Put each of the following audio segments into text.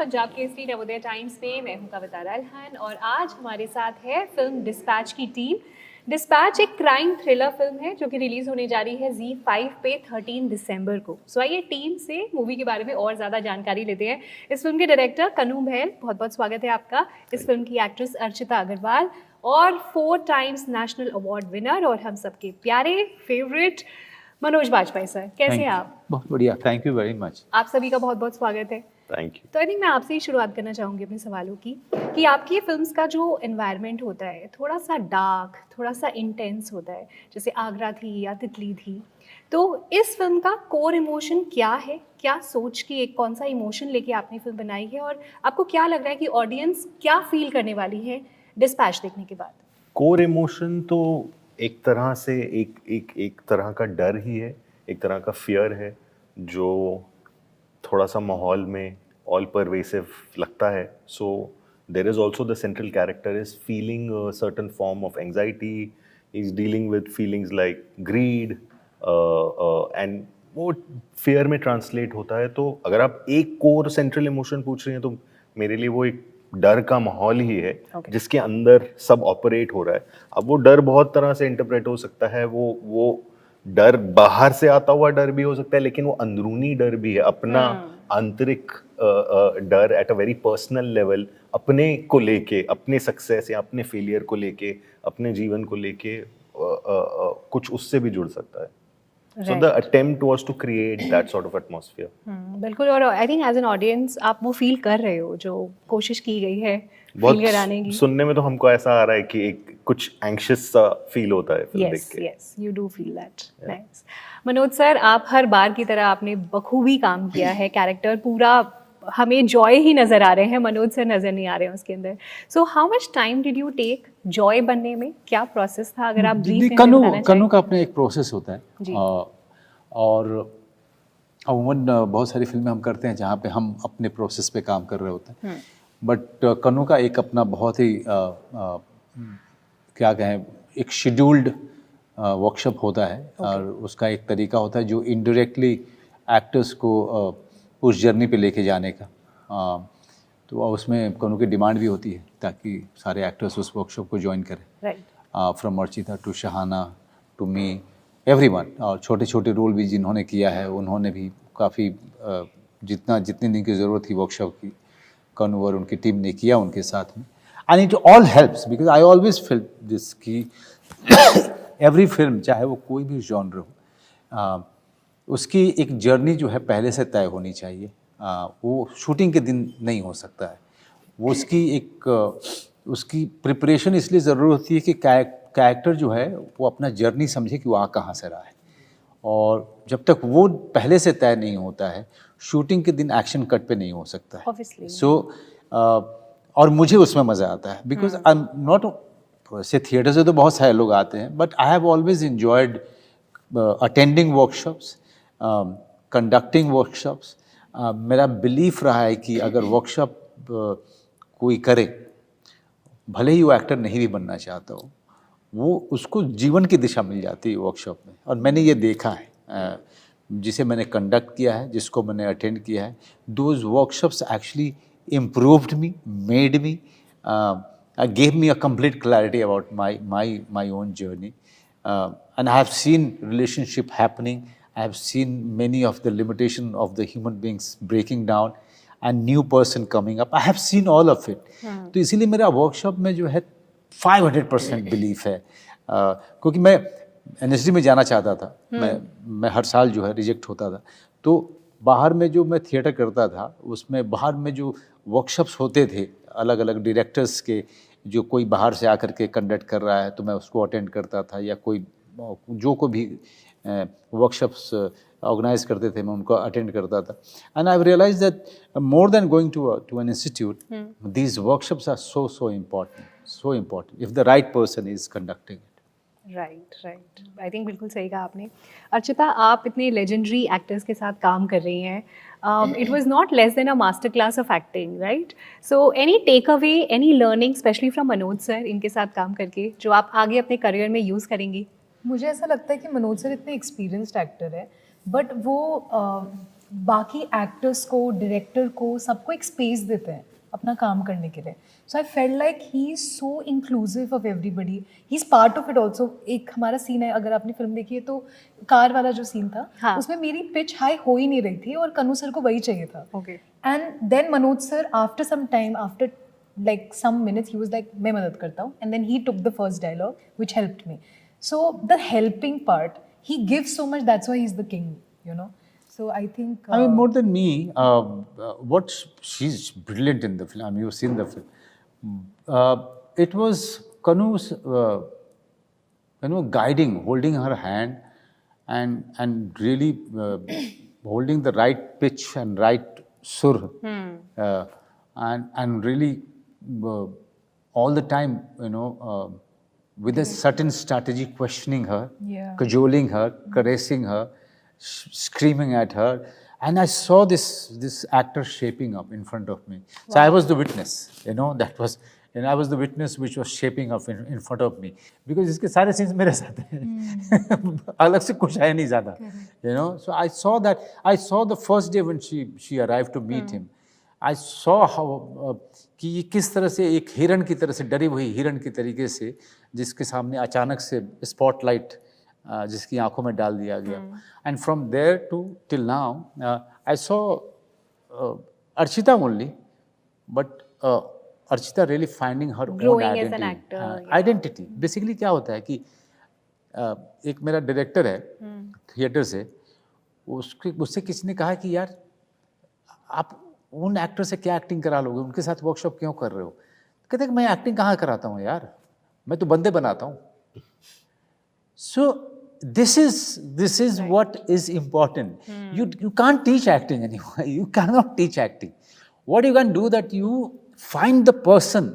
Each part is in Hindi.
पंजाब केसरी नवोदय टाइम्स में। मैं हूं कविता रल्हन और आज हमारे साथ है फिल्म डिस्पैच की टीम। डिस्पैच एक क्राइम थ्रिलर फिल्म है जो कि रिलीज होने जा रही है ZEE5 पे 13 दिसंबर को। सो आइए टीम से मूवी के बारे में और ज़्यादा जानकारी लेते हैं। इस फिल्म के डायरेक्टर कन्नू बहल, बहुत बहुत स्वागत है आपका। इस फिल्म की एक्ट्रेस अर्चिता अग्रवाल और 4 टाइम्स नेशनल अवार्ड विनर और हम सबके प्यारे फेवरेट मनोज बाजपेयी सर। कैसे हैं आप? बहुत बढ़िया, थैंक यू वेरी मच। आप सभी का बहुत बहुत स्वागत है। Thank you. तो आई थिंक मैं आपसे ही शुरुआत करना चाहूँगी अपने सवालों की कि आपकी फिल्म्स का जो एनवायरनमेंट होता है थोड़ा सा डार्क, थोड़ा सा इंटेंस होता है, जैसे आगरा थी या तितली थी। तो इस फिल्म का कोर इमोशन क्या है? क्या सोच के एक कौन सा इमोशन लेके आपने फिल्म बनाई है और आपको क्या लग रहा है कि ऑडियंस क्या फील करने वाली है डिस्पैच देखने के बाद? कोर इमोशन तो एक तरह से एक तरह का डर ही है, एक तरह का फियर है जो थोड़ा सा माहौल में ऑल परवेसिव लगता है। So there is also the central character is feeling a certain form of anxiety, is dealing with feelings like greed and वो फियर में ट्रांसलेट होता है। तो अगर आप एक कोर सेंट्रल इमोशन पूछ रही हैं तो मेरे लिए वो एक डर का माहौल ही है जिसके अंदर सब ऑपरेट हो रहा है। अब वो डर बहुत तरह से इंटरप्रेट हो सकता है। वो डर बाहर से आता हुआ डर भी हो सकता है, लेकिन वो अंदरूनी डर भी है, अपना आंतरिक डर at a very personal level, अपने को लेके, अपने सक्सेस या अपने फेलियर को लेके, अपने जीवन को लेके कुछ उससे भी जुड़ सकता है। So the attempt was to create that sort of atmosphere. बिल्कुल। और I think as an audience आप वो फील कर रहे हो जो कोशिश की गई है फील कराने की। सुनने में तो हमको ऐसा आ रहा है कि एक कुछ एंग्शियस सा फील होता है फिल्म देख के। Yes, you do feel that. Nice. Manoj sir, आप हर बार की तरह आपने बखूबी काम किया है। कैरेक्टर पूरा हमें जॉय ही नजर आ रहे हैं, मनोज सर नजर नहीं आ रहे हैं उसके अंदर। So how much time did you take Joy बनने में? क्या प्रोसेस था, अगर आप ब्रीफ में बताना चाहें? कन्नू का अपना एक प्रोसेस होता है और अमूमन बहुत सारी फिल्में हम करते हैं जहाँ पे हम अपने प्रोसेस पे काम कर रहे होते हैं, बट कन्नू का एक अपना बहुत ही क्या कहें, एक शेड्यूल्ड वर्कशॉप होता है और उसका एक तरीका होता है जो इनडायरेक्टली एक्टर्स को उस जर्नी पे लेके जाने का। तो उसमें कन्नू की डिमांड भी होती है ताकि सारे एक्टर्स उस वर्कशॉप को ज्वाइन करें, from Archita to Shahana to me, everyone. और छोटे छोटे रोल भी जिन्होंने किया है उन्होंने भी काफ़ी जितने दिन की ज़रूरत थी वर्कशॉप की, कन्नू और उनकी टीम ने किया उनके साथ में। And it all helps because I always feel this कि एवरी फिल्म, चाहे वो कोई भी जॉनर हो, उसकी एक जर्नी जो है पहले से तय होनी चाहिए। वो शूटिंग के दिन नहीं हो सकता है। वो उसकी प्रिपरेशन इसलिए ज़रूर होती है कि कैरेक्टर जो है वो अपना जर्नी समझे कि वो आ कहाँ से रहा है, और जब तक वो पहले से तय नहीं होता है शूटिंग के दिन एक्शन कट पे नहीं हो सकता है। सो और मुझे उसमें मज़ा आता है बिकॉज आई एम नॉट से थिएटर से तो बहुत सारे लोग आते हैं, but I have always enjoyed attending workshops, conducting workshops. मेरा बिलीफ रहा है कि अगर वर्कशॉप कोई करे, भले ही वो एक्टर नहीं भी बनना चाहता हो, वो उसको जीवन की दिशा मिल जाती है वर्कशॉप में। और मैंने ये देखा है, जिसे मैंने कंडक्ट किया है, जिसको मैंने अटेंड किया है, those workshops actually improved me, made me, gave me a complete clarity about my own journey, and I have seen relationship happening. I have seen many of the limitation of the human beings breaking down and new person coming up. I have seen all of it. तो इसीलिए मेरा वर्कशॉप में जो है 500% बिलीफ है, क्योंकि मैं NSD में जाना चाहता था। मैं हर साल जो है रिजेक्ट होता था। तो बाहर में जो मैं थिएटर करता था उसमें बाहर में जो वर्कशॉप्स होते थे अलग अलग डायरेक्टर्स के, जो कोई बाहर से आकर के कंडक्ट कर रहा है तो मैं उसको अटेंड करता था, या कोई जो को भी वर्कशॉप्स ऑर्गेनाइज करते थे मैं उनको अटेंड करता था। And I realise that more than going to an institute, these workshops are so important if the right person is conducting it. Right. I think बिल्कुल सही कहा आपने। अर्चिता, आप इतने लेजेंडरी एक्टर्स के साथ काम कर रही हैं। It was not less than a master class of acting, right? So any take away, any learning specially from Manoj sir इनके साथ काम करके जो आप आगे अपने करियर में यूज़ करेंगी? मुझे ऐसा लगता है कि मनोज सर इतने एक्सपीरियंस्ड एक्टर है, बट वो बाकी एक्टर्स को, डायरेक्टर को, सबको एक स्पेस देते हैं अपना काम करने के लिए. So I felt like he is so inclusive of everybody, he is part of it also. एक हमारा सीन है, अगर आपने फिल्म देखी है तो कार वाला जो सीन था, हाँ. उसमें मेरी पिच हाई हो ही नहीं रही थी और कन्नू सर को वही चाहिए था. Okay. And then Manoj sir after some time, after like some minutes, he was like, मैं मदद करता हूँ, and then he took the first dialogue, which helped me. So the helping part, he gives so much, that's why he's the king, you know. So I think I mean, more than me, what she's brilliant in the film. I mean, you've seen the film. It was Kanu's, guiding, holding her hand, and really holding the right pitch and right sur, and really all the time, with a certain strategy, questioning her, Yeah. cajoling her, caressing her, screaming at her, and I saw this actor shaping up in front of me. So I was the witness, that was, and I was the witness which was shaping up in front of me, because इसके सारे scenes मेरे साथ हैं, अलग से कुछ है नहीं ज़्यादा, So I saw that. I saw the first day when she arrived to meet him. I saw how कि ये किस तरह से एक हिरण की तरह से, डरी हुई हिरण की तरीके से, जिसके सामने अचानक से स्पॉटलाइट जिसकी आंखों में डाल दिया गया. And from there to till now I saw Archita only, but Archita really finding her own Growing as an actor, yeah. Identity. Basically क्या होता है कि एक मेरा डायरेक्टर है थिएटर से, उससे किसी ने कहा कि यार आप उन एक्टर से क्या एक्टिंग करा लोगे, उनके साथ वर्कशॉप क्यों कर रहे हो? कहते कि मैं एक्टिंग कहाँ कराता हूँ यार, मैं तो बंदे बनाता हूँ. सो this is what is important. You can't teach acting anymore. You cannot teach acting. What you can do that you find the person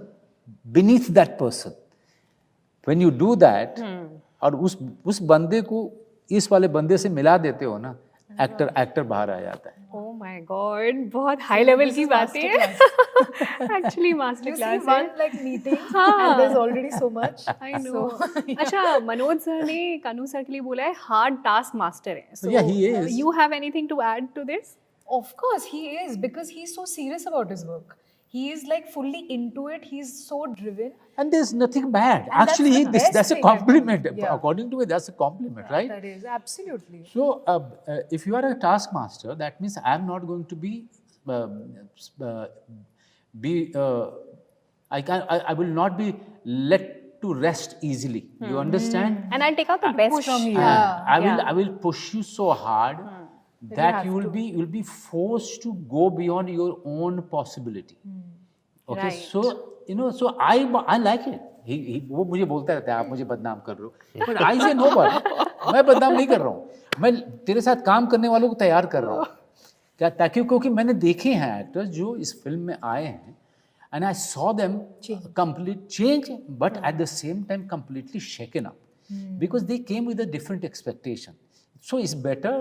beneath that person. When you do that, और उस बंदे को इस वाले बंदे से मिला देते हो ना, एक्टर बाहर आ जाता है. Oh my God, बहुत हाई लेवल की बातें हैं. Actually master you see class one है. like meeting and there's already so much. I know. अच्छा, मनोज सर ने कन्नू सर के लिए बोला है हार्ड टास्क मास्टर है. So Yeah, he is. You have anything to add to this? Of course he is, because he's so serious about his work. He is like fully into it. He's so driven. And there's nothing bad. And that's Actually, the best that's a thing, I compliment. think. Yeah. According to me, that's a compliment, right? That is absolutely. So, if you are a taskmaster, that means I'm not going to I will not be let to rest easily. You understand? And I'll take out the best from you. I will push you so hard that you will be forced to go beyond your own possibility. Okay, Right. so I like it. वो मुझे बोलता रहता है आप मुझे बदनाम कर रहे हो, but I say no, but मैं बदनाम नहीं कर रहा हूँ, मैं तेरे साथ काम करने वालों को तैयार कर रहा हूँ. क्या? ताकि क्योंकि मैंने देखे हैं एक्टर्स जो इस फिल्म में आए हैं, and I saw them complete change, but at the same time completely shaken up, because they came with a different expectation. So it's better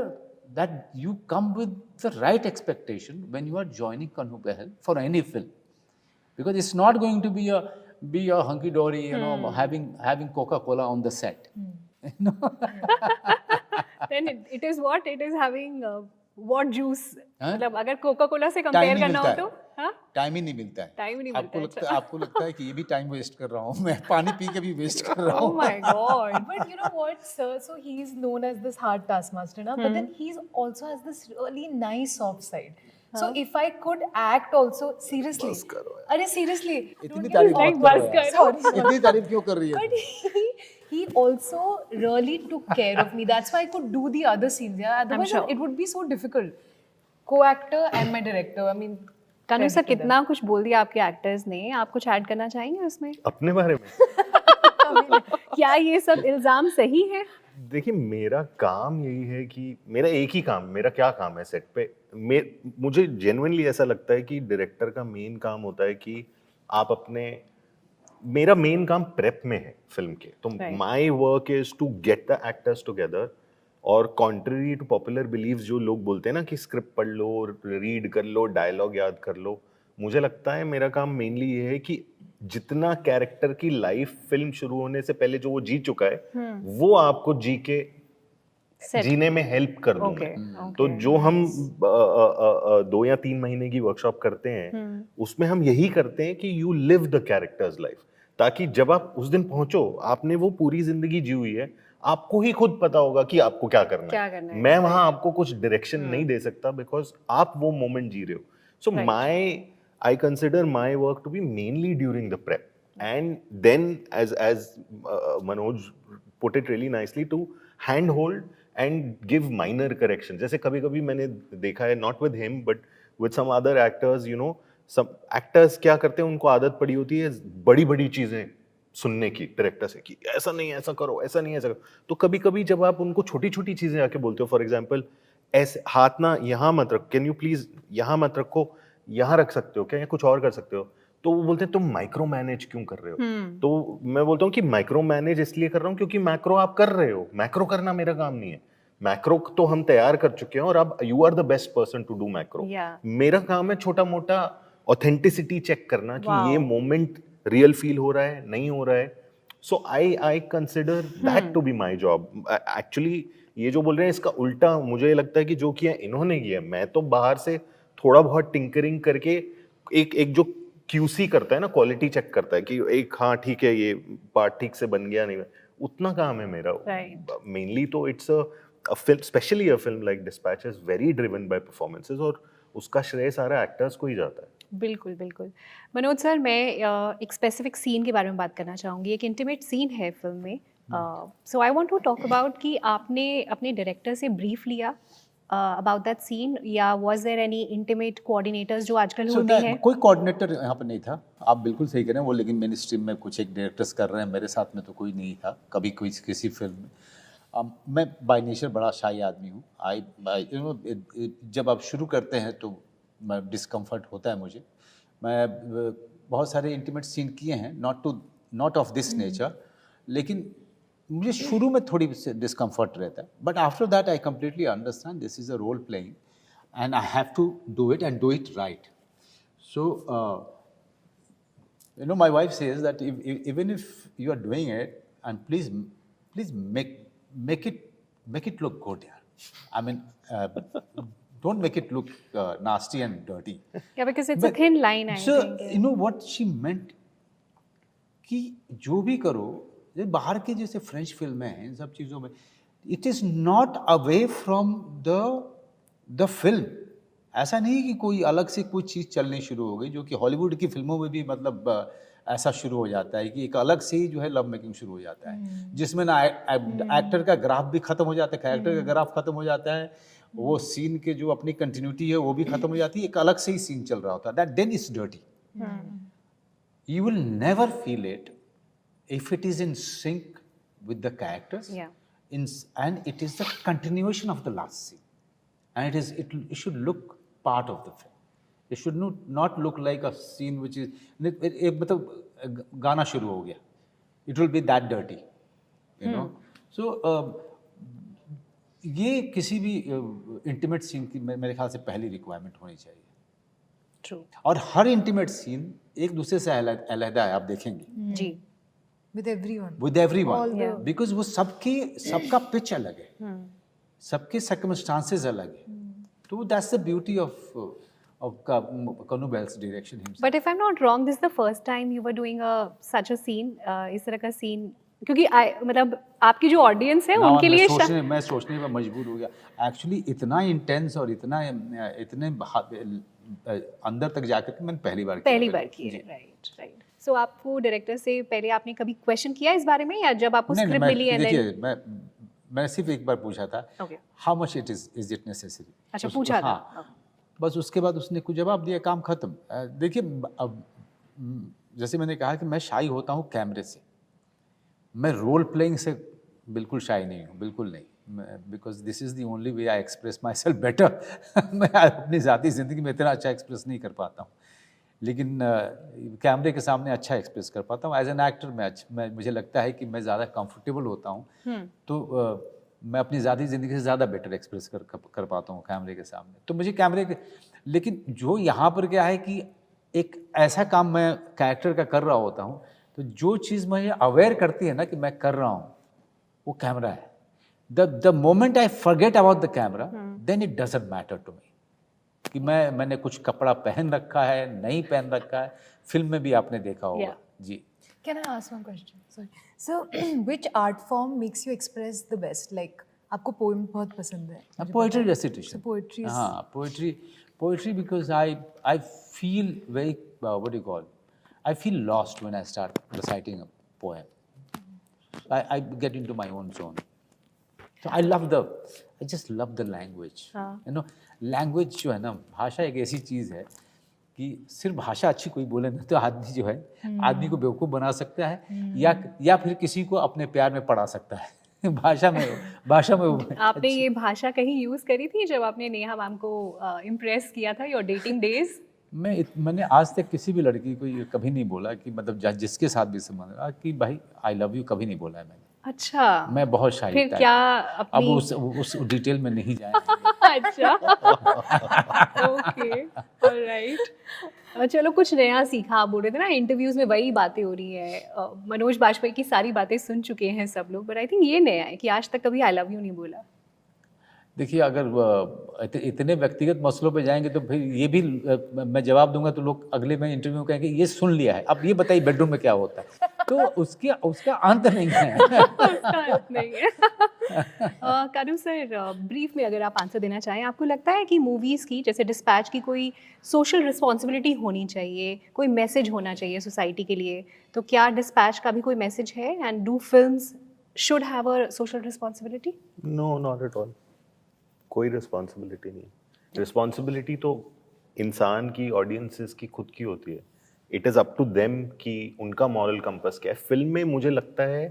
that you come with the right expectation when you are joining Kanhu Behel for any film, because it's not going to be a hunky dory, having Coca-Cola on the set. Then it is what? It is having what juice? हाँ? मतलब अगर कोका कोला से कंपेयर करना हो तो हाँ? टाइम ही नहीं मिलता है. टाइम ही नहीं मिलता है. आपको लगता है कि ये भी टाइम वेस्ट कर रहा हूँ, मैं पानी पी के भी वेस्ट कर रहा Oh हूँ. my God. But you know what, sir? So he's known as this hard taskmaster, na? But then he's also has this really nice soft side. So if I could act also, seriously. अरे seriously. इतनी Don't तारीफ you like मत करो बस यार. करो. इतनी तारीफ क्यों कर रही है? But he also really took care of me. That's why I could do the other scenes. Yeah, otherwise sure. it would be so difficult. Co-actor and my director. I mean, Kannu sir कितना कुछ बोल दिया आपके एक्टर्स ने, आप कुछ ऐड करना चाहेंगे उसमें? अपने बारे में क्या ये सब इल्जाम सही है? देखिए, मेरा काम यही है कि मेरा एक ही काम, मेरा क्या काम है सेट पे, मुझे जेन्युइनली ऐसा लगता है कि डायरेक्टर का मेन काम होता है कि आप अपने, मेरा मेन काम प्रेप में है फिल्म के, तो my work is to get the actors together. और कॉन्ट्ररी टू पॉपुलर बिलीव्स जो लोग बोलते हैं ना कि स्क्रिप्ट पढ़ लो, रीड कर लो, डायलॉग याद कर लो, मुझे लगता है मेरा काम मेनली ये है कि जितना कैरेक्टर की लाइफ फिल्म शुरू होने से पहले जो वो जी चुका है, वो आपको जी के Set. जीने में हेल्प कर दूं Okay, मैं। okay, तो जो हम nice. 2 या 3 महीने की वर्कशॉप करते हैं उसमें हम यही करते हैं कि you live the characters life, ताकि जब आप उस दिन पहुंचो आपने वो पूरी जिंदगी जी हुई है, आपको ही खुद पता होगा कि आपको क्या करना क्या है। करना है, मैं वहां right. आपको कुछ डायरेक्शन नहीं दे सकता बिकॉज आप वो मोमेंट जी रहे हो। सो Right. I consider my work to be mainly during the prep, and then as Manoj put it really nicely, to handhold and give minor correction. जैसे कभी कभी मैंने देखा है, not with him but with some other actors, you know, some actors क्या करते हैं, उनको आदत पड़ी होती है बड़ी बड़ी चीजें सुनने की डायरेक्टर से कि ऐसा नहीं ऐसा करो, ऐसा नहीं ऐसा करो। तो कभी कभी जब आप उनको छोटी छोटी चीजें आके बोलते हो, फॉर एग्जाम्पल ऐसे हाथ ना यहाँ मत रखो, कैन यू प्लीज यहाँ मत रखो, यहाँ रख सकते हो क्या, या कुछ और कर सकते हो, तो वो बोलते हैं तुम माइक्रो मैनेज क्यों कर रहे हो। तो मैं बोलता हूँ कि माइक्रो मैनेज इसलिए कर रहा हूँ क्योंकि मैक्रो आप कर रहे हो, मैक्रो करना मेरा काम नहीं है। मैक्रो तो हम तैयार कर चुके हैं और अब you are the best person to do macro. मेरा काम है छोटा मोटा ऑथेंटिसिटी चेक करना कि ये मोमेंट रियल फील हो रहा है, नहीं हो रहा है। So I consider that to be my job. Actually ये जो बोल रहे हैं इसका उल्टा मुझे लगता है कि जो किया इन्होंने किया, मैं तो बाहर से थोड़ा बहुत टिंकरिंग करके एक जो QC करता है ना, क्वालिटी चेक करता है कि एक हाँ ठीक है ये पार्ट ठीक से बन गया नहीं, उतना काम है मेरा। मेनली तो it's a film, specially a film like dispatch is very driven by performances, और उसका श्रेय सारा एक्टर्स को ही जाता है। बिल्कुल बिल्कुल। मनोज सर, मैं एक स्पेसिफिक सीन के बारे में बात करना चाहूँगी। एक इंटीमेट सीन है फिल्म में, so I want to talk about कि आपने अपने डायरेक्टर से ब्रीफ लिया अबाउट दैट सीन, या was there any intimate coordinators जो आजकल होते हैं? कोई कोऑर्डिनेटर यहाँ पर नहीं था, आप बिल्कुल सही कह रहे हैं। वो लेकिन मेन स्ट्रीम में कुछ एक डायरेक्टर्स कर रहे हैं, मेरे साथ में तो कोई नहीं था कभी कोई किसी फिल्म में। मैं बाय नेचर बड़ा शाई आदमी हूँ। जब आप शुरू करते हैं तो डिस्कम्फर्ट होता है मुझे। मैं बहुत सारे इंटीमेट सीन किए हैं, नॉट ऑफ दिस नेचर, लेकिन मुझे शुरू में थोड़ी डिस्कम्फर्ट रहता है, but after that I completely understand this is a role playing and I have to do it and do it right. So you know, my wife says that even if you are doing it, and please make it look good, yeah. I mean, don't make it look nasty and dirty. Yeah, because it's a thin line, I think. So you know what she meant, कि जो भी करो, बाहर के जैसे फ्रेंच फिल्में हैं, इन सब चीज़ों में it is not away from the film. ऐसा नहीं कि कोई अलग से कोई चीज़ चलनी शुरू हो गई, जो कि हॉलीवुड की फिल्मों में भी मतलब ऐसा शुरू हो जाता है कि एक अलग से ही जो है लव मेकिंग शुरू हो जाता है, जिसमें ना एक्टर का ग्राफ भी खत्म हो जाता है, कैरेक्टर का ग्राफ खत्म हो जाता है, वो सीन के जो अपनी कंटिन्यूटी है वो भी खत्म हो जाती है, एक अलग से ही सीन चल रहा होता है। That then is dirty. You will never feel it if it is in sync with the characters. Yeah. And it is the continuation of the last scene, and it should look part of the film. It should not look like a scene which is मतलब गाना शुरू हो गया. It will be that dirty, you know. So ये किसी भी इंटीमेट सीन की मेरे ख्याल से पहली रिक्वायरमेंट होनी चाहिए। True. और हर इंटीमेट सीन एक दूसरे से अलग है, आप देखेंगे। जी। With everyone. With everyone. Because वो सबका पिच अलग है, सबके सर्कमस्टांसेस अलग है। तो that's the beauty of Kanu Bell's direction himself. But if I'm not wrong, this is the first time you were doing such a scene, इस तरह का सीन, क्योंकि मतलब आपकी जो ऑडियंस है उनके लिए मैं सोचने पर मजबूर हो गया। एक्चुअली इतना इंटेंस और इतने अंदर तक जाकर मैंने पहली बार किया। राइट। सो आपको डायरेक्टर से पहले आपने कभी क्वेश्चन किया इस बारे में, या जब आपको स्क्रिप्ट मिली है? देखिए, मैंने सिर्फ एक बार पूछा था, how much is it necessary. अच्छा, पूछा था। बस उसके बाद उसने कुछ जवाब दिया, काम खत्म। देखिए, अब जैसे मैंने कहा कि मैं शाई होता हूँ कैमरे से, मैं रोल प्लेइंग से बिल्कुल शाई नहीं हूँ, बिल्कुल नहीं, because this is the only way I express my self better. मैं अपनी ज़ाती ज़िंदगी में इतना अच्छा एक्सप्रेस नहीं कर पाता हूँ, लेकिन कैमरे के सामने अच्छा एक्सप्रेस कर पाता हूँ। एज एन एक्टर मुझे लगता है कि मैं ज़्यादा कंफर्टेबल होता हूँ, तो मैं अपनी ज़ाती ज़िंदगी से ज़्यादा बेटर एक्सप्रेस कर पाता हूँ कैमरे के सामने। तो मुझे लेकिन जो यहाँ पर क्या है कि एक ऐसा काम मैं कैरेक्टर का कर रहा होता हूँ, तो जो चीज़ मुझे अवेयर करती है ना कि मैं कर रहा हूँ, वो कैमरा है। the moment I forget about the camera, then it doesn't matter to me कि मैंने कुछ कपड़ा पहन रखा है, नहीं पहन रखा है, फिल्म में भी आपने देखा होगा। जी। Can I ask one question? Sorry. So, which art form makes you express the best? Like, आपको poem बहुत पसंद है? Poetry recitation. So poetry is. हाँ, poetry because I feel very what do you call? I feel lost when I start reciting a poem. I get into my own zone. So I just love the language. You know, language जो है ना, भाषा एक ऐसी चीज़ है कि सिर्फ भाषा अच्छी कोई बोले ना तो आदमी जो है आदमी को बेवकूफ़ बना सकता है या फिर किसी को अपने प्यार में पड़ा सकता है भाषा में आपने ये भाषा कहीं यूज़ करी थी जब आपने नेहा मैम को इम्प्रेस किया था योर डेटिंग डेज? मैंने आज तक किसी भी लड़की को ये कभी नहीं बोला कि मतलब जिसके साथ भी संबंध कि भाई आई लव यू कभी नहीं बोला है मैंने। अच्छा, मैं बहुत शाय फिर क्या अपनी... अब उस डिटेल में नहीं जाएंगे। अच्छा, ओके, ऑलराइट। चलो कुछ नया सीखा। आप बोल रहे थे ना इंटरव्यूज में वही बातें हो रही है, मनोज बाजपेयी की सारी बातें सुन चुके हैं सब लोग, बट आई थिंक ये नया है कि आज तक कभी आई लव यू नहीं बोला। देखिए, अगर इतने व्यक्तिगत मसलों पे जाएंगे तो फिर ये भी मैं जवाब दूंगा तो लोग अगले में इंटरव्यू में कहेंगे ये सुन लिया है, अब ये बताइए बेडरूम में क्या होता है, तो उसका अंत नहीं है। उसका अंत नहीं है। कानू सर, ब्रीफ में अगर आप आंसर देना चाहें, आपको लगता है कि मूवीज़ की जैसे डिस्पैच की कोई सोशल रिस्पॉन्सिबिलिटी होनी चाहिए, कोई मैसेज होना चाहिए सोसाइटी के लिए, तो क्या डिस्पैच का भी कोई मैसेज है and do films should have a social responsibility? No, not at all. कोई रिस्पॉन्सिबिलिटी नहीं। रिस्पॉन्सिबिलिटी तो इंसान की, ऑडियंसेस की खुद की होती है। It is up to them कि उनका मॉरल कंपस क्या है। फिल्म में मुझे लगता है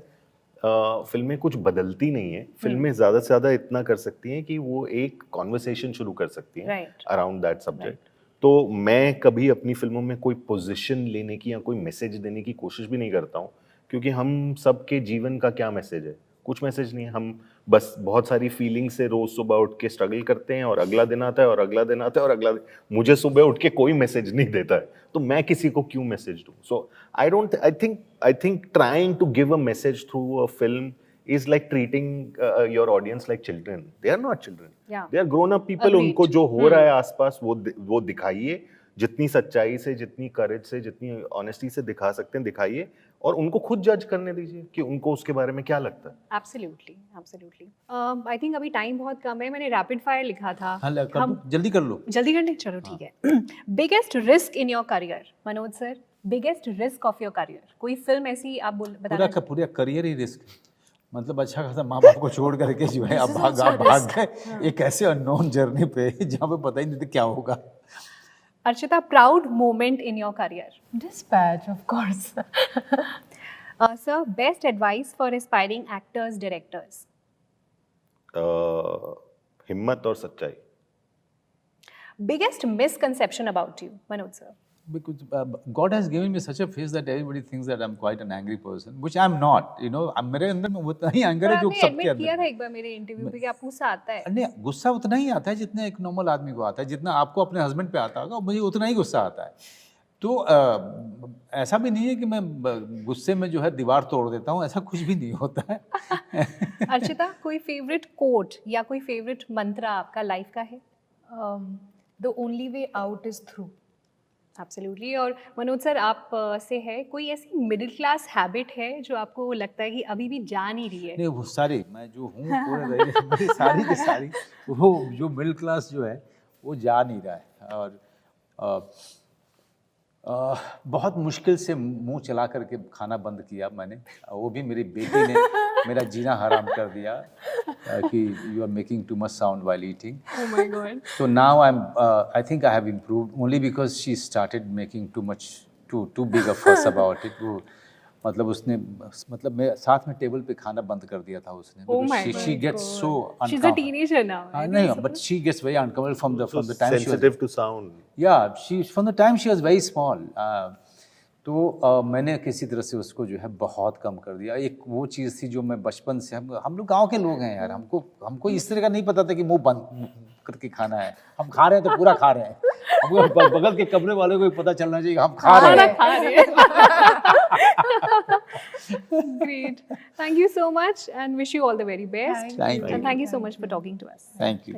फिल्में कुछ बदलती नहीं है। फिल्में ज़्यादा से ज़्यादा इतना कर सकती हैं कि वो एक कॉन्वर्सेशन शुरू कर सकती हैं अराउंड दैट सब्जेक्ट। तो मैं कभी अपनी फिल्मों में कोई पोजीशन लेने की या कोई मैसेज देने की कोशिश भी नहीं करता हूँ, क्योंकि हम सबके जीवन का क्या मैसेज है? कुछ मैसेज नहीं है। हम बस बहुत सारी फीलिंग से रोज सुबह उठ के स्ट्रगल करते हैं और अगला दिन आता है और अगला दिन आता है और अगला दिन। मुझे सुबह उठ के कोई मैसेज नहीं देता है, तो मैं किसी को क्यों मैसेज दूं? So I think trying to give a message through a film is like treating your audience like children. They are not children. Yeah. They are grown up people. Agreed. उनको जो हो रहा है आसपास वो दिखाइए, जितनी सच्चाई से, जितनी करेज से, जितनी ऑनेस्टी से दिखा सकते हैं दिखाइए, और उनको खुद जज करने दीजिए कि उनको उसके बारे में क्या लगता है। Absolutely, absolutely. आई थिंक अभी टाइम बहुत कम है, मैंने रैपिड फायर लिखा था। हम जल्दी कर लो। जल्दी करने, चलो ठीक है। Biggest risk in your career, Manoj sir, biggest risk of your career, कोई फिल्म ऐसी आप बताना? पूरा करियर ही रिस्क, मतलब अच्छा खासा माँ बाप को छोड़ करके जो है आप भाग गए एक ऐसे अननोन जर्नी पे जहाँ पे पता ही नहीं था क्या होगा। Archita, proud moment in your career? Dispatch, of course. Sir, best advice for aspiring actors, directors? हिम्मत और सच्चाई। Biggest misconception about you, Manoj sir? Because God has given me such a face that everybody thinks that I'm quite an angry person, which I'm not. You know, मेरे अंदर में उतना ही एंगर है जो सबके अंदर। किया था एक बार मेरे इंटरव्यू पे कि आपको गुस्सा आता है। नहीं, गुस्सा उतना ही आता है जितना एक नॉर्मल आदमी को आता है, जितना आपको अपने हस्बैंड पे आता होगा, मुझे उतना ही गुस्सा आता है। तो ऐसा भी नहीं है कि मैं गुस्से में जो है दीवार तोड़ देता हूँ, ऐसा कुछ भी नहीं होता है। अर्चिता, कोई फेवरेट कोट या कोई फेवरेट मंत्रा आपका लाइफ का है? The only way out is through. Absolutely. और मनोज सर, आप से है कोई ऐसी मिडिल क्लास हैबिट है जो आपको लगता है कि अभी भी जा नहीं रही है? नहीं, वो सारी मैं जो हूँ पूरे सारी की सारी वो जो मिडिल क्लास जो है वो जा नहीं रहा है। और बहुत मुश्किल से मुंह चला करके खाना बंद किया मैंने, वो भी मेरी बेटी ने मेरा जीना हराम कर दिया कि you are making too much sound while eating. Oh my god. So now I think I have improved only because she started making too big a fuss about it. वो मतलब उसने मैं साथ में टेबल पे खाना बंद कर दिया था उसने। Oh my God. She gets so uncomfortable. She's a teenager now. No, but she gets very uncomfortable from the time she was sensitive to sound. Yeah, from the time she was very small. तो मैंने किसी तरह से उसको जो है बहुत कम कर दिया। एक वो चीज़ थी जो मैं बचपन से हम लोग गांव के लोग हैं यार, हमको इस तरह का नहीं पता था कि मुंह बंद करके खाना है, हम खा रहे हैं तो पूरा खा रहे हैं, हमको बगल के कमरे वाले को भी पता चलना चाहिए कि हम खा रहे हैं। Great. Thank you so much and wish you all the very best. Thank you. And thank you so much for talking to us. Thank you.